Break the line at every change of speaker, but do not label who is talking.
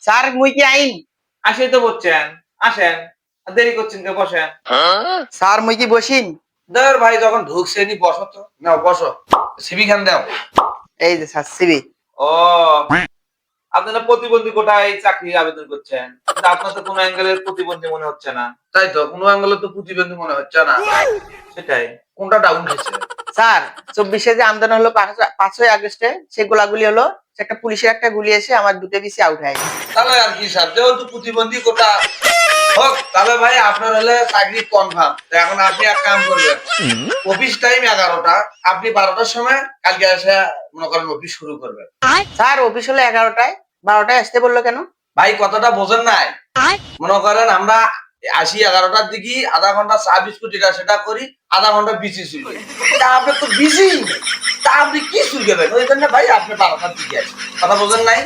Sir মুই কি আইন?
আসেই তো বলছেন, আসেন। আর দেরি করছেন কে? বসেন।
স্যার মুই কি বসিম?
ধর ভাই, যখন ঢুকছেনি বসো তো। নাও বসো। সিবি খান দাও।
এই যে স্যার সিবি।
ও, আপনারা প্রতিবন্ধী কোটায় চাকরির আবেদন করছেন, কিন্তু আপনার তো কোনো অ্যাঙ্গেলের প্রতিবন্ধী মনে হচ্ছে না। তাই তো, কোনো অ্যাঙ্গেলে তো প্রতিবন্ধী মনে হচ্ছে না। সেটাই, কোনটা ডাউন হয়েছে?
স্যার 24-এ যে আন্দোলন হলো 5ই আগস্টে, সে গোলাগুলি হলো, সে একটা পুলিশের একটা গুলি এসে আমার দুটো পিসি আউট হয়।
তাহলে আর কি স্যার, যেহেতু প্রতিবন্ধী কোটা হোক, তাহলে ভাই আপনার হলে চাকরি কনফার্ম। এখন আপনি এক কাম করবেন, অফিস টাইম 11টা, আপনি 12টার সময় কালকে এসে মনে করেন অফিস শুরু করবেন।
স্যার অফিস হলো 11টায়, 12টায় আসতে বললো কেন?
ভাই কথাটা বোঝেন নাই? মনে করেন আমরা আসি 11টার দিকে, আধা ঘন্টা চা বিস্কুট যেটা সেটা করি, আধা ঘন্টা বিচি চুলবে। তা আপনি তো বিজি, তা আপনি কি চুলবেন? ওই জন্য ভাই আপনি 12টার দিকে আসেন। কথা বোঝেন নাই?